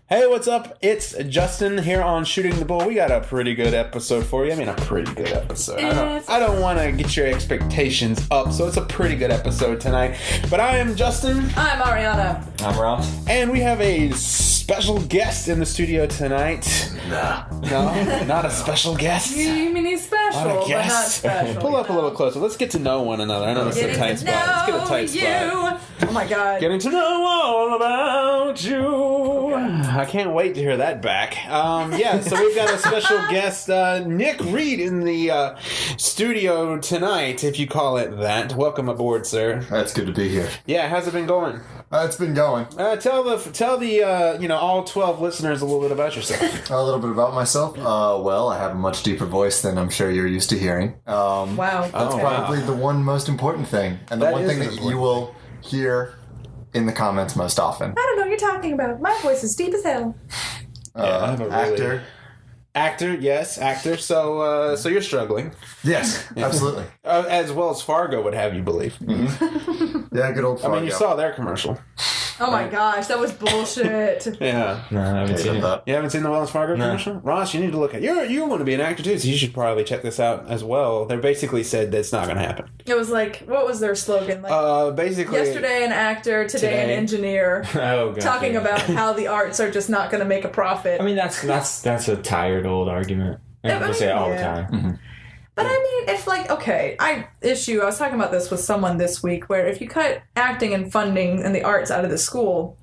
Hey, what's up? It's Justin here on Shooting the Bull. We got a pretty good episode for you. I mean, a pretty good episode. I don't want to get your expectations up, so it's a pretty good episode tonight. But I am Justin. I'm Arianna. I'm Ross. And we have a special guest in the studio tonight. No, not a special guest. You mean he's special, Not a but not guest. special. Pull up a little closer. Let's get to know one another. I know this is a tight spot. Let's get a tight spot. Oh my god. Getting to know all about you. I can't wait to hear that back. So we've got a special guest, Nick Reed, in the studio tonight, if you call it that. Welcome aboard, sir. It's good to be here. Yeah, how's it been going? It's been going. Tell the all 12 listeners a little bit about yourself. A little bit about myself. Well, I have a much deeper voice than I'm sure you're used to hearing. Wow. That's probably the one most important thing, and the one thing that you will hear in the comments most often. I don't know what you're talking about. My voice is deep as hell. Actor. Yes, actor. So you're struggling. Yes, absolutely. As well as Fargo would have you believe. Mm-hmm. Yeah, good old Fargo. I mean, you saw their commercial. Oh my gosh, that was bullshit. Yeah. No, I haven't seen that. You haven't seen the Wells Fargo commercial? Ross, you need to look at it. You want to be an actor too, so you should probably check this out as well. They basically said that it's not going to happen. It was like, what was their slogan? Like, basically, yesterday an actor, today an engineer. Oh, God. Talking about how the arts are just not going to make a profit. I mean, that's a tired old argument. People say it all the time. Mm-hmm. But I mean, if I was talking about this with someone this week, where if you cut acting and funding and the arts out of the school,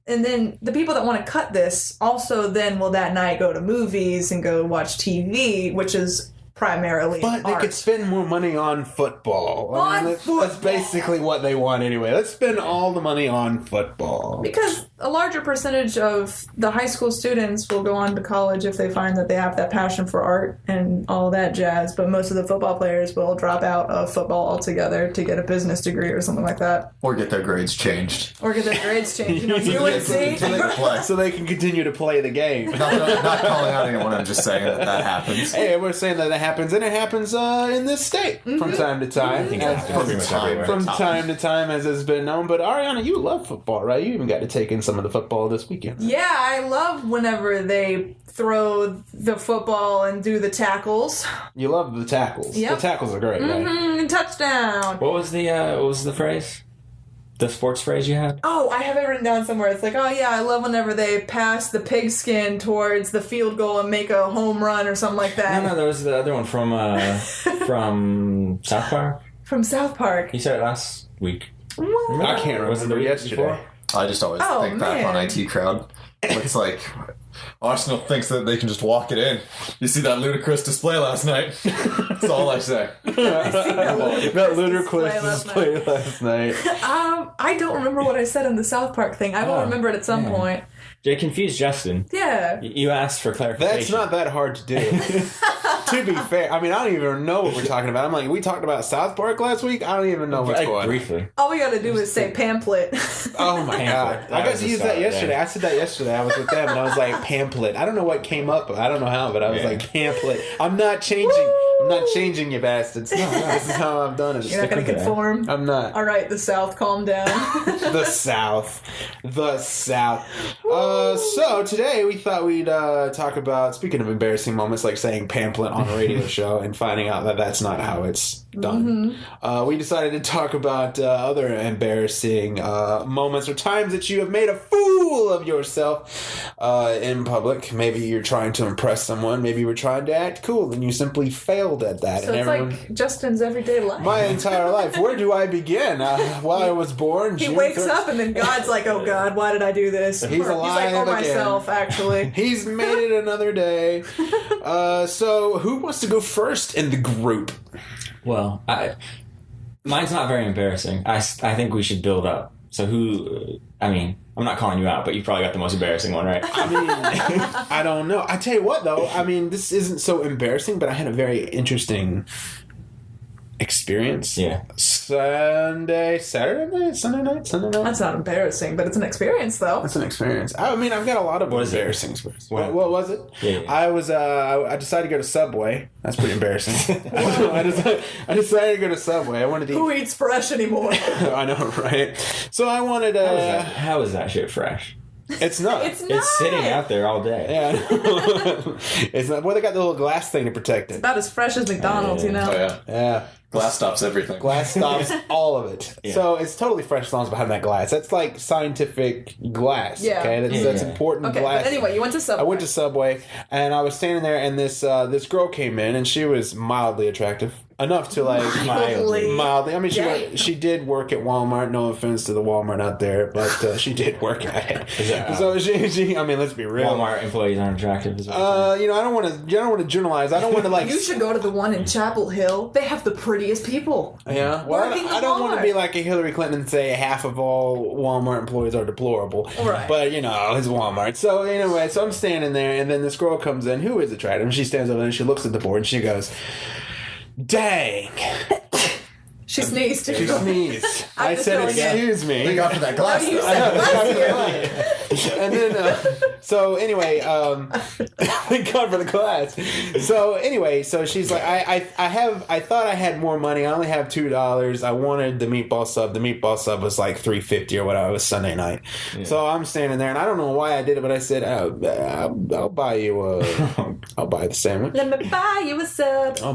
and then the people that want to cut this also then will that night go to movies and go watch TV, which is primarily But they art. could spend more money on football. That's basically what they want anyway. Let's spend all the money on football. Because a larger percentage of the high school students will go on to college if they find that they have that passion for art and all that jazz, but most of the football players will drop out of football altogether to get a business degree or something like that. Or get their grades changed. Or get their grades changed. UNC. So they can continue to play the game. Not calling out anyone, I'm just saying that happens. Hey, we're saying that it happens, and it happens in this state from time to time. From time to time, as has been known. But Arianna, you love football, right? You even got to take in some of the football this weekend. Yeah, I love whenever they throw the football and do the tackles. You love the tackles. Yep. The tackles are great, right? And touchdown. What was the phrase? The sports phrase you had? Oh, I have it written down somewhere. It's like, oh yeah, I love whenever they pass the pigskin towards the field goal and make a home run or something like that. No, there was the other one from South Park. From South Park. You said it last week. What? I can't remember. Was it the week yesterday? before? I just always think back on IT Crowd. It's like Arsenal thinks that they can just walk it in. You see that ludicrous display last night? That's all I say. That ludicrous display last night. I don't remember what I said in the South Park thing. I will remember it at some point. Jay confused Justin. Yeah. You asked for clarification. That's not that hard to do. To be fair, I mean, I don't even know what we're talking about. I'm like, we talked about South Park last week? I don't even know what's going on. Briefly. All we gotta do is say pamphlet. Oh my god. I got to use that yesterday. I said that yesterday. I was with them and I was like, pamphlet. I don't know what came up. I don't know how, but I was like, pamphlet. I'm not changing. I'm not changing, you bastards. This is how I've done it. You're not gonna conform? I'm not. Alright, the South, calm down. The South. So today we thought we'd talk about, speaking of embarrassing moments, like saying pamphlet on a radio show and finding out that that's not how it's done. We decided to talk about other embarrassing moments or times that you have made a fool of yourself in public. Maybe you're trying to impress someone. Maybe you were trying to act cool and you simply failed at that. So it's like Justin's everyday life. My entire life. Where do I begin? While I was born, he wakes up and then God's like, oh God, why did I do this? He's alive He's like, again. Myself, actually. He's made it another day. So who wants to go first in the group? Well, mine's not very embarrassing. I think we should build up. So I'm not calling you out, but you probably got the most embarrassing one, right? I mean, I don't know. I tell you what, though. I mean, this isn't so embarrassing, but I had a very interesting experience. Yeah. Sunday night. That's not embarrassing, but it's an experience, though. It's an experience. I mean, I've got a lot of embarrassing experiences. What was it? Yeah. I decided to go to Subway. That's pretty embarrassing. I decided to go to Subway. I wanted to eat. Who eats fresh anymore? I know, right? So I wanted How is that shit fresh? It's not. It's not. It's sitting out there all day. Yeah. It's not. Well, they got the little glass thing to protect it. About as fresh as McDonald's, you know? Oh, yeah. Yeah. Glass stops everything. Glass stops all of it. Yeah. So it's totally fresh as long as behind that glass. That's like scientific glass. Yeah. Okay, that's Yeah. important Okay, glass. but anyway, you went to Subway. I went to Subway and I was standing there, and this girl came in, and she was mildly attractive. Enough to like mildly. I mean, she did work at Walmart. No offense to the Walmart out there, but she did work at it. So she. I mean, let's be real. Walmart employees aren't attractive. Is what I don't want to generalize. I don't want to like. You should go to the one in Chapel Hill. They have the prettiest people. Yeah. Well, Working I don't want to Walmart. be like a Hillary Clinton and say half of all Walmart employees are deplorable. Right. But it's Walmart. So anyway, I'm standing there, and then this girl comes in who is attractive, and she stands over there and she looks at the board and she goes, "Dang." She sneezed. She sneezed. I just said, feeling it. "Excuse me." Thank God for that glass, You though. said glass here. And then, so anyway, thank God for the glass. So anyway, so she's like, I thought I had more money. I only have $2. I wanted the meatball sub. The meatball sub was like $3.50 or whatever. It was Sunday night. Yeah. So I'm standing there, and I don't know why I did it, but I said, I'll buy you I'll buy the sandwich. Let me buy you a sub. I'll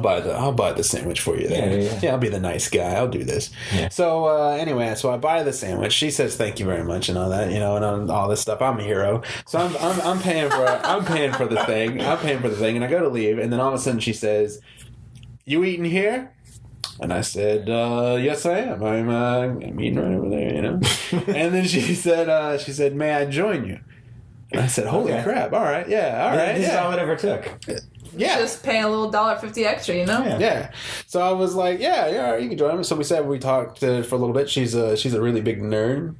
buy the sandwich for you there. Yeah. I'll be the nice guy. I'll do this. Yeah. So anyway, so I buy the sandwich. She says thank you very much and all that, and all this stuff. I'm a hero. So I'm paying for the thing. I'm paying for the thing, and I go to leave, and then all of a sudden she says, "You eating here?" And I said, "Yes, I am. I'm eating right over there, And then she said, "May I join you?" And I said, "Holy crap! All right, yeah, all right, This is yeah." all it ever took. Yeah. Just paying a little $1.50 extra, you know? Yeah. So I was like, yeah, all right, you can join me. So we talked for a little bit. She's a really big nerd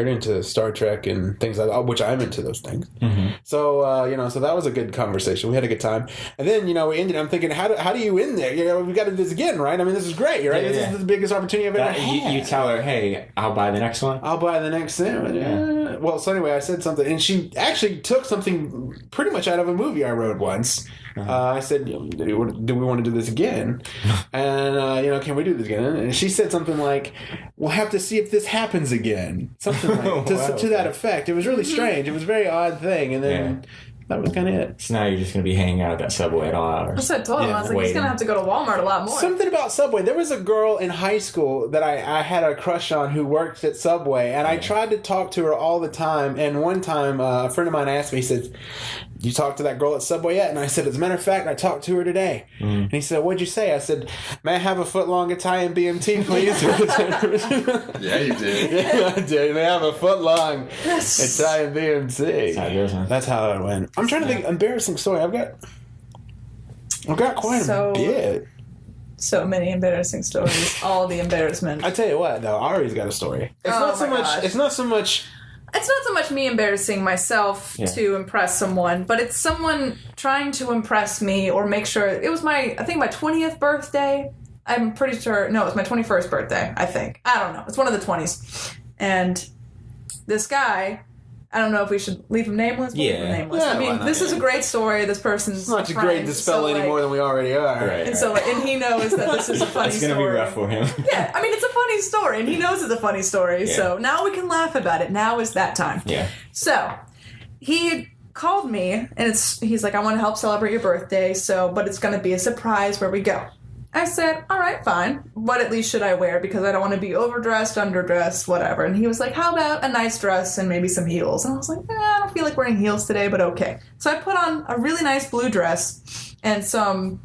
into Star Trek and things like that, which I'm into those things. Mm-hmm. So, so that was a good conversation. We had a good time. And then, we ended, I'm thinking, how do you end there? We got to do this again, right? I mean, this is great, right? Yeah, This is the biggest opportunity I've ever had. You tell her, hey, I'll buy the next one. I'll buy the next sandwich. Yeah. Well, so anyway, I said something, and she actually took something pretty much out of a movie I wrote once. I said, do we want to do this again? And, can we do this again? And she said something like, we'll have to see if this happens again. Something like to that effect. It was really strange. It was a very odd thing. And then that was kind of it. So now you're just going to be hanging out at that Subway at all hours. That's what I told him. I was like, he's going to have to go to Walmart a lot more. Something about Subway. There was a girl in high school that I had a crush on who worked at Subway, and I tried to talk to her all the time. And one time, a friend of mine asked me, he said, "You talked to that girl at Subway yet?" And I said, "As a matter of fact, I talked to her today." And he said, "What'd you say?" I said, "May I have a foot-long Italian BMT, please?" Yeah, you did. Yeah, I did. May I have a foot-long Italian BMT. That's how it goes, huh? That's how it went. I'm trying to think. Embarrassing story. I've got quite a bit. So many embarrassing stories. All the embarrassment. I tell you what, though, Ari's got a story. It's Oh not so my much. gosh. It's not so much. It's not so much me embarrassing myself to impress someone, but it's someone trying to impress me or make sure. It was my 20th birthday. I'm pretty sure. No, it was my 21st birthday, I think. I don't know. It's one of the 20s. And this guy, I don't know if we should leave him nameless. We'll leave him nameless. Yeah, I why mean, not? this is a great story. This person's It's not too friend, great to spell so, any more than we already are. Right. And so, and he knows that this is a funny It's story. going to be rough for him. Yeah, I mean, it's a funny story, and he knows it's a funny story, so now we can laugh about it. Now is that time. Yeah. So, he called me, and he's like, I want to help celebrate your birthday, but it's going to be a surprise where we go. I said, all right, fine. What at least should I wear? Because I don't want to be overdressed, underdressed, whatever. And he was like, how about a nice dress and maybe some heels? And I was like, I don't feel like wearing heels today, but okay. So I put on a really nice blue dress and some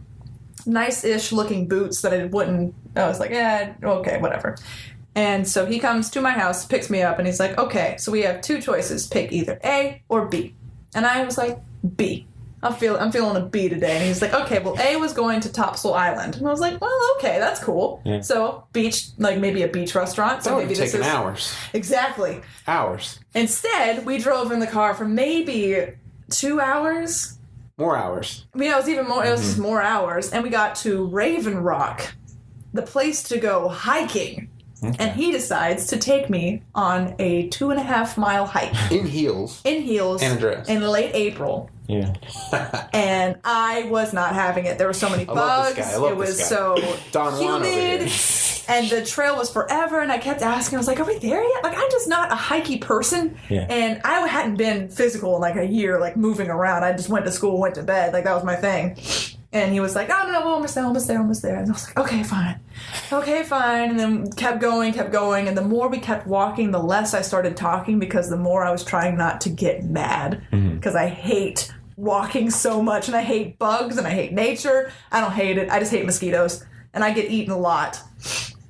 nice-ish looking boots that I was like, okay, whatever. And so he comes to my house, picks me up, and he's like, okay, so we have two choices. Pick either A or B. And I was like, B. I'm feeling a B today. And he's like, okay, well, A was going to Topsail Island. And I was like, well, okay, that's cool. Yeah. So beach, like maybe a beach restaurant. So That would maybe have this taken is hours. Exactly. Hours. Instead, we drove in the car for maybe 2 hours. More hours. Yeah, it was even more. It was just more hours, and we got to Raven Rock, the place to go hiking. And he decides to take me on a 2.5-mile hike. In heels. In heels. And a dress. In late April. Yeah. And I was not having it. There were so many bugs. It was so humid. And the trail was forever, and I kept asking. I was like, are we there yet? Like, I'm just not a hikey person. Yeah. And I hadn't been physical in like a year, like moving around. I just went to school, went to bed. Like, that was my thing. And he was like, oh, no, we're almost there. And I was like, okay, fine. And then kept going. And the more we kept walking, the less I started talking, because the more I was trying not to get mad. Because I hate walking so much, and I hate bugs, and I hate nature. I don't hate it. I just hate mosquitoes. And I get eaten a lot.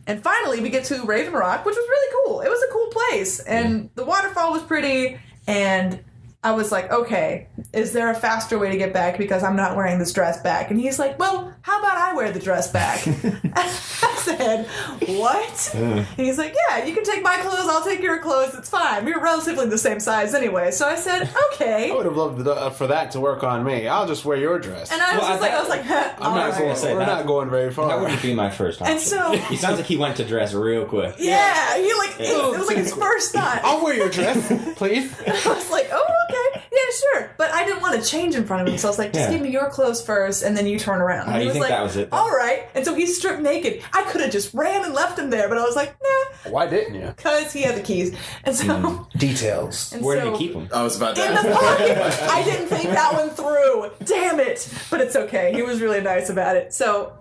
And finally, we get to Raven Rock, which was really cool. It was a cool place. And the waterfall was pretty. And I was like, okay, is there a faster way to get back? Because I'm not wearing this dress back. And he's like, well, how about I wear the dress back? I said, what? And he's like, yeah, you can take my clothes, I'll take your clothes, it's fine. We're relatively the same size anyway. So I said, okay. I would have loved for that to work on me. I'll just wear your dress. And I was like, I'm not going to say we're not going very far. That wouldn't be my first option. And so he sounds like he went to dress real quick. Yeah, he it was like his first thought. I'll wear your dress, please. I was like, oh, okay, yeah, sure. But I didn't want to change in front of him, so I was like, just give me your clothes first, and then you turn around. How do you think that was it? All right. And so he's stripped naked. I could have just ran and left him there, but I was like, nah. Why didn't you? Because he had the keys. And so... Details. And Where so, did he keep them? I was about to in the ask. pocket. I didn't think that one through. Damn it. But it's okay. He was really nice about it. So...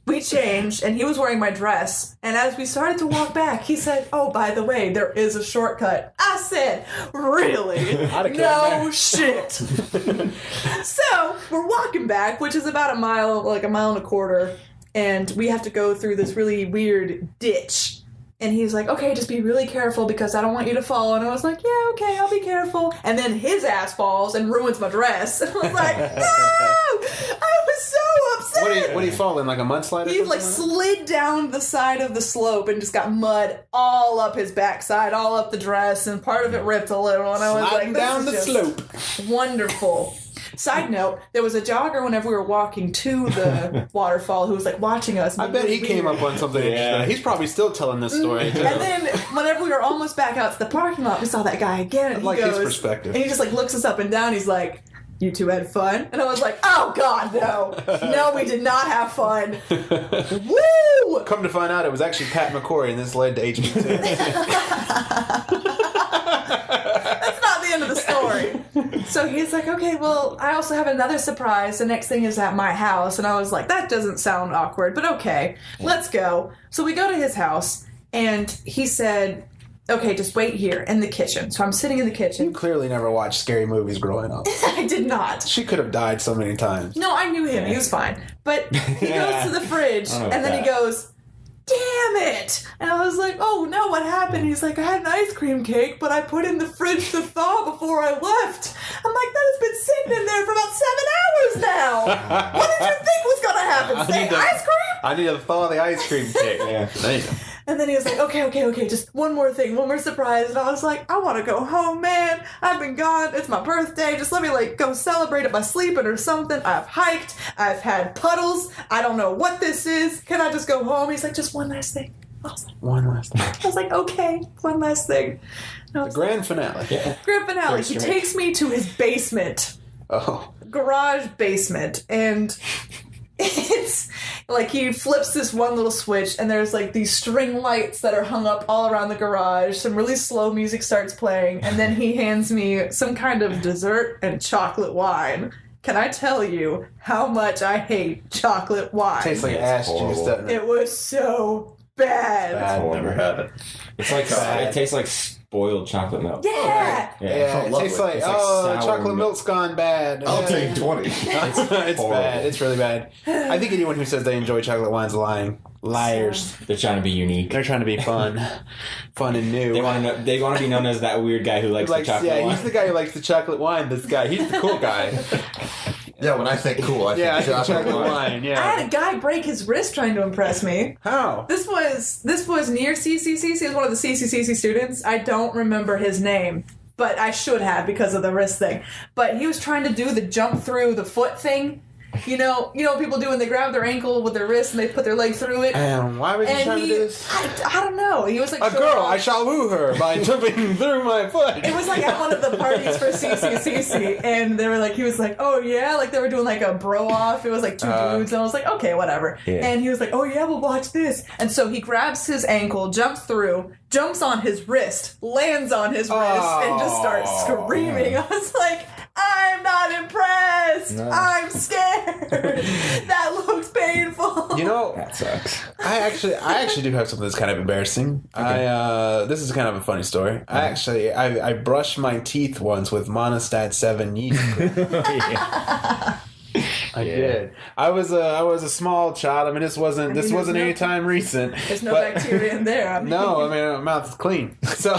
we changed, and he was wearing my dress. And as we started to walk back, he said, oh, by the way, there is a shortcut. I said, really? No shit. So we're walking back, which is about a mile, like a mile and a quarter. And we have to go through this really weird ditch. And he's like, okay, just be really careful because I don't want you to fall. And I was like, yeah, okay, I'll be careful. And then his ass falls and ruins my dress. And I was like, no! I was so upset! What did he fall in, like a mudslide or He something? slid down the side of the slope and just got mud all up his backside, all up the dress, and part of it ripped a little. And I was Sliding like, down the this is slope. just wonderful. Side note, there was a jogger whenever we were walking to the waterfall who was like watching us. I bet he came up on something interesting. He's probably still telling this story. Too. And then whenever we were almost back out to the parking lot, we saw that guy again. And I like he goes, his perspective. And he just like looks us up and down. He's like, you two had fun? And I was like, oh God, no. No, we did not have fun. Woo! Come to find out, it was actually Pat McCory, and this led to HB2. That's not the end of the story. So he's like, okay, well, I also have another surprise. The next thing is at my house. And I was like, that doesn't sound awkward, but okay, let's go. So we go to his house, and he said, okay, just wait here in the kitchen. So I'm sitting in the You kitchen. clearly never watched scary movies growing up. I did not. She could have died so many times. No, I knew him. He was fine. But he goes to the fridge, and then he goes, damn it! And I was like, oh no, what happened? He's like, I had an ice cream cake, but I put in the fridge to thaw before I left. I'm like, that has been sitting in there for about 7 hours now. What did you think was going to happen? Say ice cream? I need to thaw the ice cream cake. Yeah. There you go. And then he was like, okay, just one more thing, one more surprise. And I was like, I want to go home, man. I've been gone. It's my birthday. Just let me, like, go celebrate it by sleeping or something. I've hiked. I've had puddles. I don't know what this is. Can I just go home? He's like, just one last thing. I was like, One last thing. I was like, okay, one last thing. And I was Grand finale. Yeah. grand finale. Very He straight. takes me to his basement. Oh. Garage basement, and it's like he flips this one little switch, and there's like these string lights that are hung up all around the garage. Some really slow music starts playing, and then he hands me some kind of dessert and chocolate wine. Can I tell you how much I hate chocolate wine? Tastes like It's ass juice, horrible. doesn't it? It was so bad. Bad. I've never had it. It's like it tastes like spoiled chocolate milk. Yeah. Yeah, Oh, it lovely. tastes like, It's like sour chocolate milk. milk's gone bad. I'll Yeah. take 20. It's horrible. bad. It's really bad. I think anyone who says they enjoy chocolate wine's lying. Liars. They're trying to be unique. They're trying to be fun. Fun and new. They want to. They want to be known as that weird guy who likes Like, the chocolate yeah, wine. he's the guy who likes the chocolate wine. This guy, he's the cool guy. Yeah, when I think cool, I Yeah, I think think chocolate wine. I Yeah. had a guy break his wrist trying to impress me. How? This was near CCCC. He was one of the CCCC students. I don't remember his name, but I should have because of the wrist thing. But he was trying to do the jump through the foot thing, you know what people do when they grab their ankle with their wrist and they put their leg through it. And why was he trying to do this? I don't know. He was like A girl, I shall woo her by jumping through my foot. It was like at one of the parties for CCCC, and they were like, he was like, oh yeah, like they were doing like a bro off. It was like two dudes, and I was like, okay, whatever. Yeah. And he was like, oh yeah, we'll watch this. And so he grabs his ankle, jumps through, jumps on his wrist, lands on his wrist, and just starts screaming. I was like, I'm not impressed. No. I'm scared. That looks painful. You know, That sucks. I actually do have something that's kind of embarrassing. Okay. This is kind of a funny story. I brushed my teeth once with Monistat 7 yeast cream. Yeah. I did. I was a small child. I mean, this wasn't any time recent. There's no bacteria in there. I mean, No, I mean, my mouth is clean. So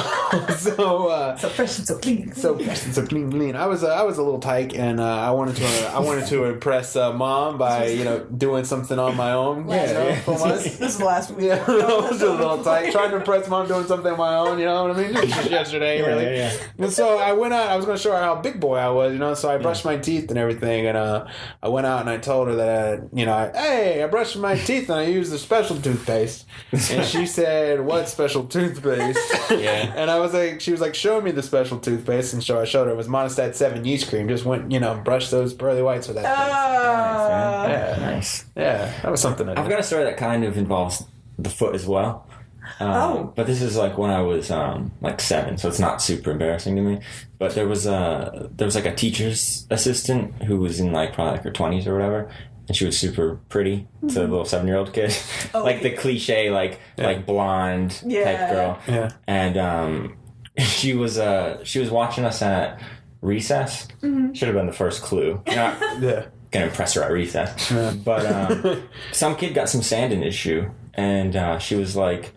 so fresh and so clean. so fresh and so clean. I was a little tyke, and I wanted to impress mom by doing something on my own. For once. This is the last week. Yeah, I was just a little tight, trying to impress mom doing something on my own, you know what I mean? Just yesterday, really. Yeah. And so I went out, I was going to show her how big boy I was, so I brushed my teeth and everything, and I went out and I told her that, hey, I brushed my teeth and I used the special toothpaste. And she said, what special toothpaste? Yeah. And I was like, she was like, show me the special toothpaste. And so I showed her it was Monistat 7 yeast cream. Just went, brush those pearly whites with that thing. Yeah. Nice. Yeah, that was something I did. I've got a story that kind of involves the foot as well. But this is like when I was like 7, so it's not super embarrassing to me. But there was like a teacher's assistant who was in like probably like her 20s or whatever, and she was super pretty to a little 7-year-old kid, like the cliche like blonde type girl. Yeah. And she was watching us at recess. Should have been the first clue. Not gonna impress her at recess, but some kid got some sand in his shoe, and she was like,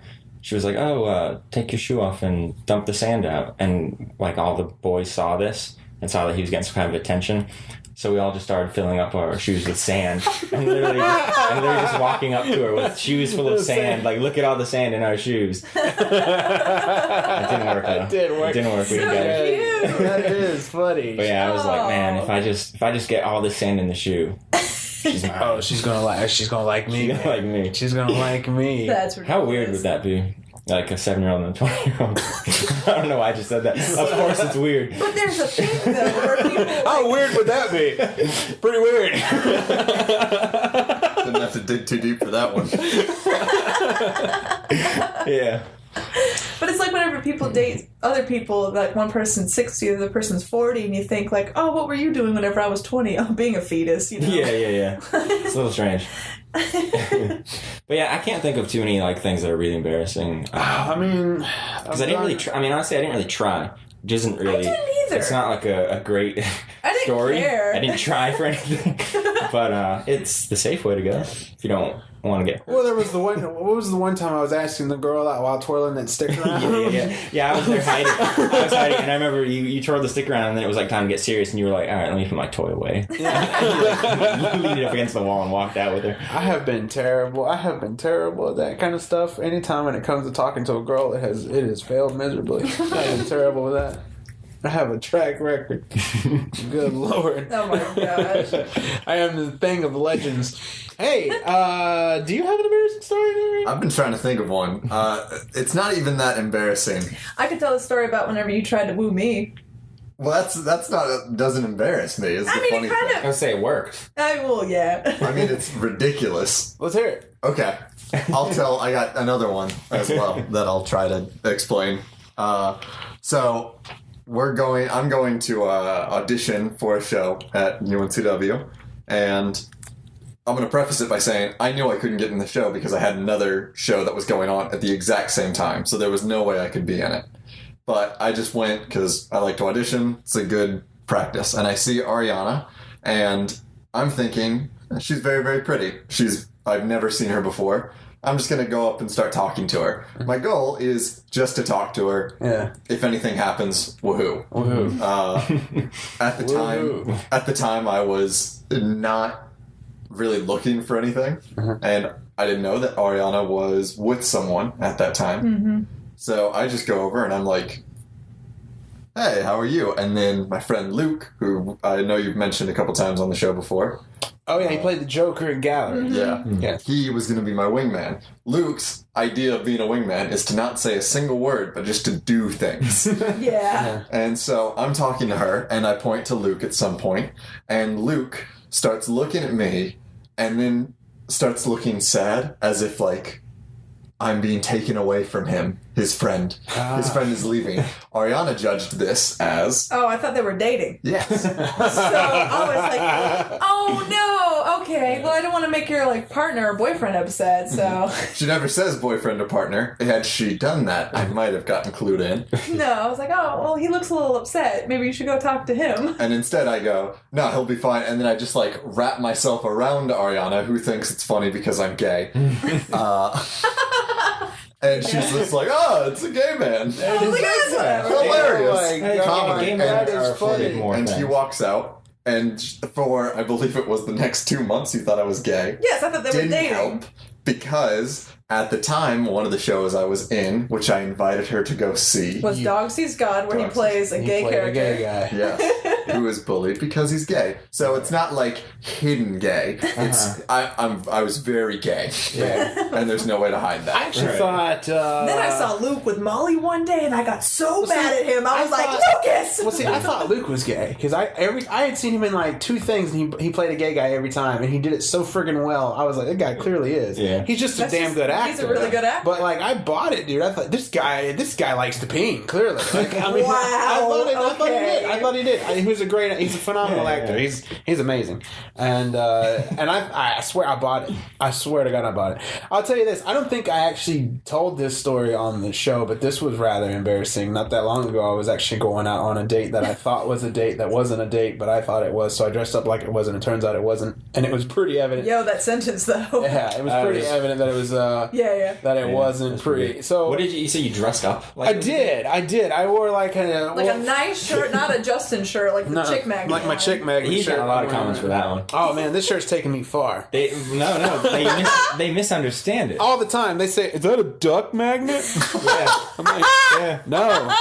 oh, take your shoe off and dump the sand out. And like all the boys saw this and saw that he was getting some kind of attention. So we all just started filling up our shoes with sand and literally just walking up to her with shoes full of sand. Like, look at all the sand in our shoes. It didn't work though. It did work. It didn't work. We didn't get it. Cute. That is funny. But yeah, I was like, man, if I just get all the sand in the shoe, she's mine. Oh, she's gonna like me. She's gonna like me. She's gonna like me. That's ridiculous. How weird would that be? Like a 7-year-old and a 20-year-old. I don't know why I just said that. Of course it's weird. But there's a thing though where people How weird would that be? Pretty weird. Didn't have to dig too deep for that one. Yeah. But it's like whenever people date other people, like one person's 60, the other person's 40, and you think like, oh, what were you doing whenever I was 20? Oh, being a fetus, Yeah. It's a little strange. But yeah, I can't think of too many like things that are really embarrassing. I mean, Because I didn't really try. I mean, honestly, I didn't really try. It isn't really. I didn't either. It's not like a great I didn't story. care. I didn't try for anything. But it's the safe way to go if you don't want to get hurt. Well, there was the one. What was the one time I was asking the girl out while twirling that stick around? Yeah, I was there hiding. And I remember you twirled the stick around, and then it was like time to get serious, and you were like, all right, let me put my toy away. You leaned it up against the wall and walked out with her. I have been terrible at that kind of stuff. Anytime when it comes to talking to a girl, it has failed miserably. I am terrible with that. I have a track record. Good Lord. Oh my gosh. I am the thing of legends. Hey, do you have an embarrassing story? I've been trying to think of one. It's not even that embarrassing. I could tell a story about whenever you tried to woo me. Well, that's not doesn't embarrass me. Is the funny it kind thing. I would say it worked. Well, yeah. I mean, it's ridiculous. Let's hear it. Okay, I got another one as well that I'll try to explain. So I'm going to audition for a show at UNCW, and I'm going to preface it by saying I knew I couldn't get in the show because I had another show that was going on at the exact same time, so there was no way I could be in it. But I just went because I like to audition. It's a good practice. And I see Arianna, and I'm thinking, she's very, very pretty. I've never seen her before. I'm just going to go up and start talking to her. My goal is just to talk to her. Yeah. If anything happens, woohoo. Woohoo. At the time, I was not really looking for anything. And I didn't know that Arianna was with someone at that time. Mm-hmm. So I just go over and I'm like, hey, how are you? And then my friend Luke, who I know you've mentioned a couple times on the show before, Oh yeah, he played the Joker in Gallery. Mm-hmm. Yeah. He was going to be my wingman. Luke's idea of being a wingman is to not say a single word, but just to do things. Yeah. And so I'm talking to her, and I point to Luke at some point, and Luke starts looking at me, and then starts looking sad, as if like I'm being taken away from him, his friend. His friend is leaving. Arianna judged this as... Oh, I thought they were dating. Yes. So I was like, oh no, okay. Well, I don't want to make your like partner or boyfriend upset, so... She never says boyfriend or partner. Had she done that, I might have gotten clued in. No, I was like, oh, well, he looks a little upset. Maybe you should go talk to him. And instead I go, no, he'll be fine. And then I just like wrap myself around Arianna, who thinks it's funny because I'm gay. And she's just like, oh, it's a gay man. Oh, look at that. Hilarious. Oh my God, Gay men that is are afforded funny. more And he things. walks out, and for, I believe it was the next 2 months, he thought I was gay. Yes, I thought they were Didn't dating. help, because at the time, one of the shows I was in, which I invited her to go see, Was Dog Sees God, where he Dog plays a He gay played character. a gay guy. yes, who was bullied because he's gay. So it's not like hidden gay. It's I was very gay, Yeah. and there's no way to hide I that. actually Right. thought. Then I saw Luke with Molly one day, and I got so mad at him. I was like, thought- Lucas! Well, see, I thought Luke was gay because I had seen him in like 2 things, and he played a gay guy every time, and he did it so friggin' well. I was like, that guy clearly is. Yeah. He's just a That's damn just- good actor. he's a really good actor. But like, I bought it, dude. I thought this guy likes to ping. Clearly, like, I mean, Wow, I thought he okay. did. I thought he did. He's a phenomenal Yeah, actor. yeah. He's amazing. And I swear I bought it. I swear to God I bought it. I'll tell you this. I don't think I actually told this story on the show, but this was rather embarrassing. Not that long ago, I was actually going out on a date that I thought was a date that wasn't a date, but I thought it was. So I dressed up like it was, and it turns out it wasn't. And it was pretty evident. Yo, that sentence, though. Yeah, it was pretty evident that it was. Yeah. That it wasn't pretty. So What did you say? You dressed up? I did. I wore like a Like a nice shirt, not a Justin shirt, like the chick magnet. like my one. chick magnet. He's shirt. got a lot of comments for that one. Oh man, this shirt's taking me far. They they misunderstand it. All the time they say, "Is that a duck magnet?" Yeah. I'm like, Yeah. no.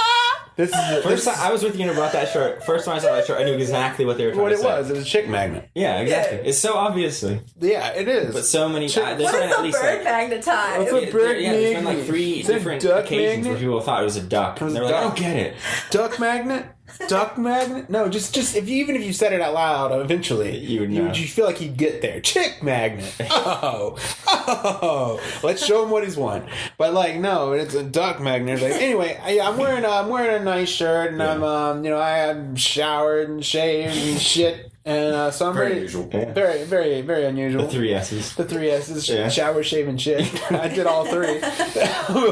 This is First time I was with you and brought that shirt. First time I saw that shirt, I knew exactly what they were trying what to it say. was. It was a chick magnet. Yeah, exactly. Yeah. It's so obviously, Yeah, it is. but so many. Chick- There's What been is at a least bird like. magnetized? What's a bird There's been like magnet? 3 Is it different duck occasions magnet? where people thought it was a duck. was They a were like, I duck? don't get it. Duck magnet? Duck magnet? No, just even if you said it out loud, eventually You would know. you feel like he'd get there. Chick magnet. Oh, let's show him what he's won. But like, no, it's a duck magnet. Like, anyway, I'm wearing a nice shirt, and I'm showered and shaved and shit. And so I'm Very ready. unusual. Yeah. Very, very, very unusual. The 3 S's. The 3 S's, Yeah. shower, shave, and shit. I did all 3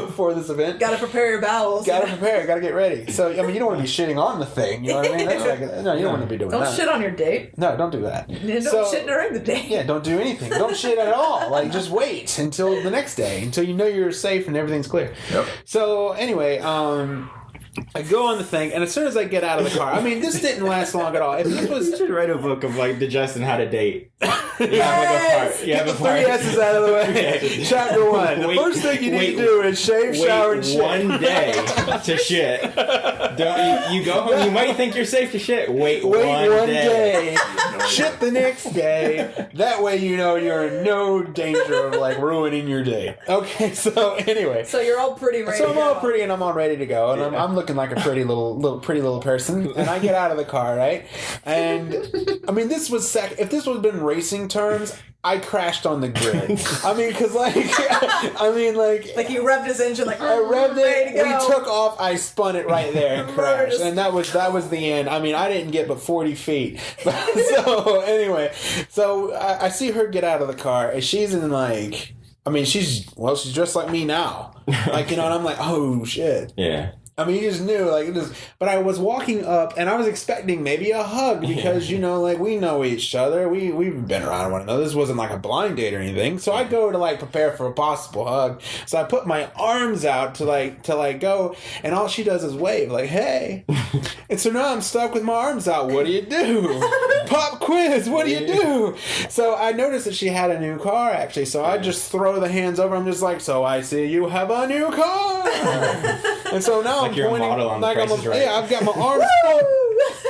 before this event. Gotta prepare your bowels. Gotta prepare, gotta get ready. So, I mean, you don't want to be shitting on the thing, you know what I mean? That's like, no, you don't want to be doing Don't that. shit on your date. No, don't do that. And So- don't shit during the date. Yeah, don't do anything. Don't shit at all. Like, just wait until the next day, until you know you're safe and everything's clear. Yep. So, anyway, I go on the thing, and as soon as I get out of the car, I mean, this didn't last long at all. If this You was should write a book of like the Justin how to date. You have like a part. You have the a 3 part. S's out of the way. Chapter 1. The Wait- first thing you need wait- to do is shave, shower, and Wait shit. one day to shit. Don't you go home? You might think you're safe to shit. Wait Wait one day. day. Shit the next day. That way you know you're in no danger of like ruining your day. Okay, so anyway. So you're all pretty ready. So I'm to all go. pretty and I'm all ready to go, and I'm looking like a pretty little person, and I get out of the car, right? And I mean, this was if this would have been racing terms, I crashed on the grid. I mean, because like Like he revved his engine, like I revved ready it. to We go. took off. I spun it right there and Motor crashed, just- and that was the end. I mean, I didn't get but 40 feet. So anyway, so I see her get out of the car, and she's in like, I mean, she's dressed like me now, like, you know, and I'm like, oh shit. Yeah. I mean, you just knew, like, it was, but I was walking up, and I was expecting maybe a hug, because, you know, like, we know each other, we've been around one another, this wasn't like a blind date or anything, so I go to, like, prepare for a possible hug, so I put my arms out to go, and all she does is wave, like, hey, and so now I'm stuck with my arms out, what do you do? Pop quiz, what do you do? So I noticed that she had a new car, actually, so I just throw the hands over, I'm just like, so I see you have a new car! And so now Like I'm you're a pointing, model on like Price I'm is Right. Yeah, I've got my arms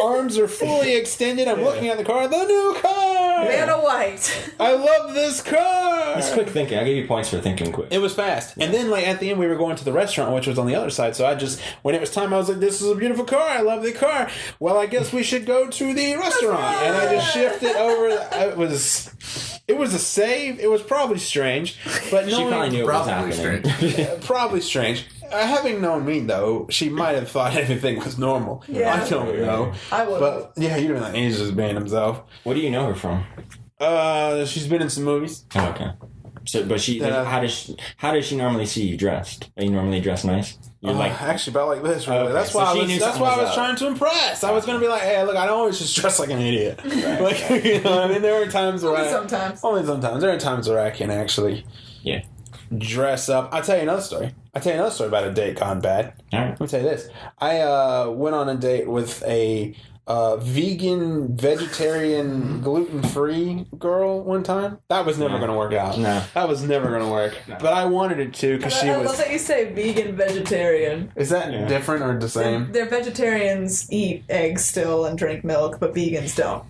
arms are fully extended. I'm looking at the car. The new car. car. Vanna White. I love this car. It's quick thinking. I'll give you points for thinking quick. It was fast. And then, like, at the end, we were going to the restaurant, which was on the other side. So I just, when it was time, I was like, this is a beautiful car. I love the car. Well, I guess we should go to the restaurant. And I just shifted over. It was a save. It was probably strange. But She probably knew it was happening. Probably strange. Having known me, though, she might have thought everything was normal. Yeah. I don't know. I would. But, yeah, you'd be like, he's just being himself. What do you know her from? She's been in some movies. Oh, okay. So, but how does she normally see you dressed? Are you normally dressed nice? You're Actually, about like this, really. Okay, That's so why she I was. knew That's something why I was was up. trying to impress. I was gonna be like, "Hey, look, I don't always just dress like an idiot." Like, you know, I mean, there were times where Only sometimes. There are times where I can actually yeah. dress up. I'll tell you another story. About a date gone bad. All right. Let me tell you this. I went on a date with a vegan, vegetarian, gluten-free girl one time. That was never going to work out. No. That was never going to work. No. But I wanted it to because she I was... love that you say vegan, vegetarian. Is that different or the same? They're vegetarians eat eggs still and drink milk, but vegans don't.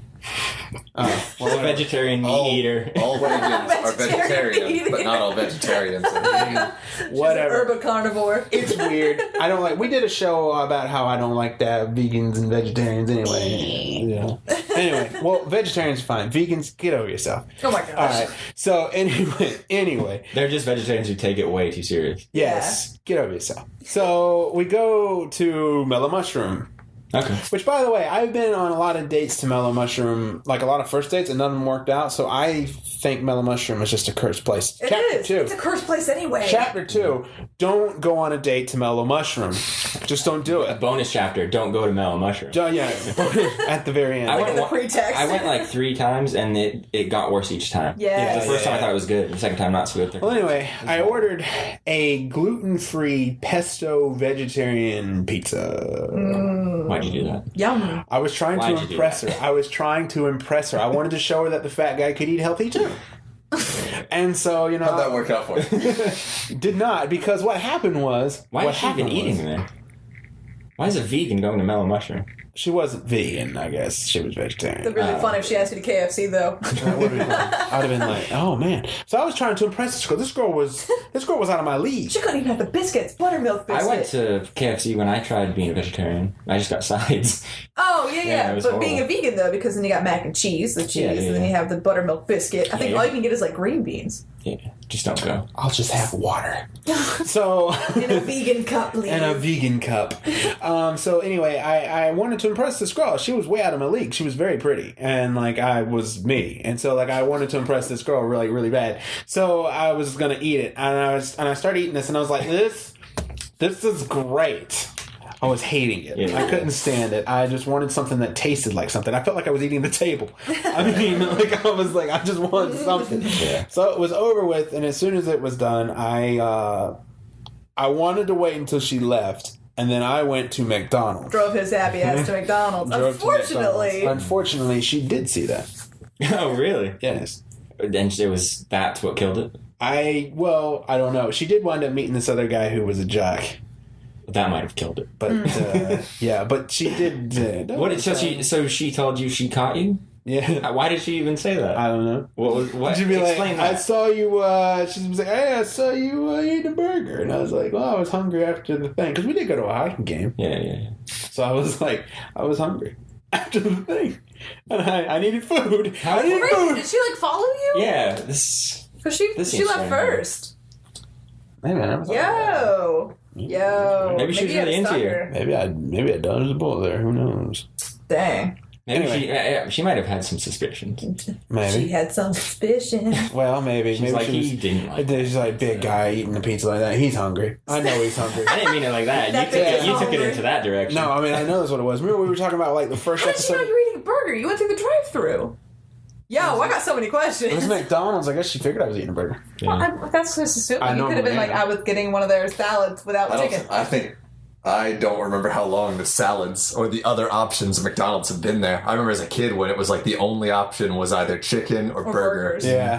Oh, Well, a vegetarian meat eater. All vegans are vegetarian, eating. but not all vegetarians are vegan. whatever. Herb carnivore. It's weird. I don't like. We did a show about how I don't like to have vegans and vegetarians anyway. Yeah. Anyway, well, vegetarians are fine. Vegans, get over yourself. Oh my gosh. All right. So anyway, They're just vegetarians who take it way too serious. yes, get over yourself. So we go to Mellow Mushroom. Okay. Which, by the way, I've been on a lot of dates to Mellow Mushroom, like a lot of first dates, and none of them worked out. So I think Mellow Mushroom is just a cursed place. It Chapter is. 2. It's a cursed place anyway. Chapter 2. Don't go on a date to Mellow Mushroom. Just don't do A it. bonus chapter. Don't go to Mellow Mushroom. Yeah, at the very end. I went the pretext. I went like 3 times and it got worse each time. Yes. The first time I thought it was good. The second time not so good. Well, anyway, I ordered a gluten-free pesto vegetarian pizza. Why'd you do that? Yum. I was trying Why'd to you do impress her. that? I was trying to impress her. I wanted to show her that the fat guy could eat healthy too. And so, you know, How'd that work out for you? did not, because what happened was Why what is she even happened eating was- then? Why is a vegan going to Mellow Mushroom? She wasn't vegan, I guess. She was vegetarian. It'd be really fun if she asked you to KFC though. That would've been fun. I'd have been like, oh man. So I was trying to impress this girl. This girl was out of my league. She couldn't even have the biscuits, buttermilk biscuit. I went to KFC when I tried being a vegetarian. I just got sides. Oh yeah, Yeah, it was but being a horrible. vegan though, because then you got mac and cheese, the cheese, Yeah, and then you have the buttermilk biscuit. I think Yeah. all you can get is like green beans Yeah, just don't go. I'll just have water. So in a vegan cup, please. and a vegan cup. So anyway, I wanted to impress this girl. She was way out of my league. She was very pretty, and like I was me, and so like I wanted to impress this girl really, really bad. So I was gonna eat it, and I started eating this, and I was like, this is great. I was hating it. Yeah. I couldn't stand it. I just wanted something that tasted like something. I felt like I was eating the table. I mean, like I was like, I just want something. Yeah. So it was over with, and as soon as it was done, I wanted to wait until she left, and then I went to McDonald's. Drove his happy ass to McDonald's. Drove to Unfortunately, McDonald's. Unfortunately, she did see that. Oh, really? Yes. And that's what killed it? I don't know. She did wind up meeting this other guy who was a jock. That might have killed it. But, yeah, but she did. So she told you she caught you? Yeah. Why did she even say that? I don't know. What? She'd be like, Explain that. I saw you, she was like, hey, I saw you eating a burger. And I was like, well, I was hungry after the thing. Because we did go to a hockey game. Yeah. So I was like, I was hungry after the thing. And I needed food. How- I needed Wait, food. did she like follow you? Yeah, this... Because she This she seems left strange. first. Maybe I never thought about that. Yo. Maybe she was you had really a into you. stalker. Maybe I dodged a bullet there. Who knows? Dang. Maybe Anyway. she might have had some suspicions. Maybe. She had some suspicion. Well, maybe. She's maybe like, she was, he didn't like that. She's like, big guy eating a pizza like that. He's hungry. I know he's hungry. I didn't mean it like that. That You bitch is took it hungry. into that direction. No, I mean, I know that's what it was. Remember we were talking about like the first How did she know episode? you were eating a burger? You went through the drive-thru. Yo, I got so many questions. It was McDonald's. I guess she figured I was eating a burger. Well, that's just assuming. I You could have been normally like, am. I was getting one of their salads without chicken. I don't remember how long the salads or the other options of McDonald's have been there. I remember as a kid when it was like the only option was either chicken or burger. burgers. Yeah.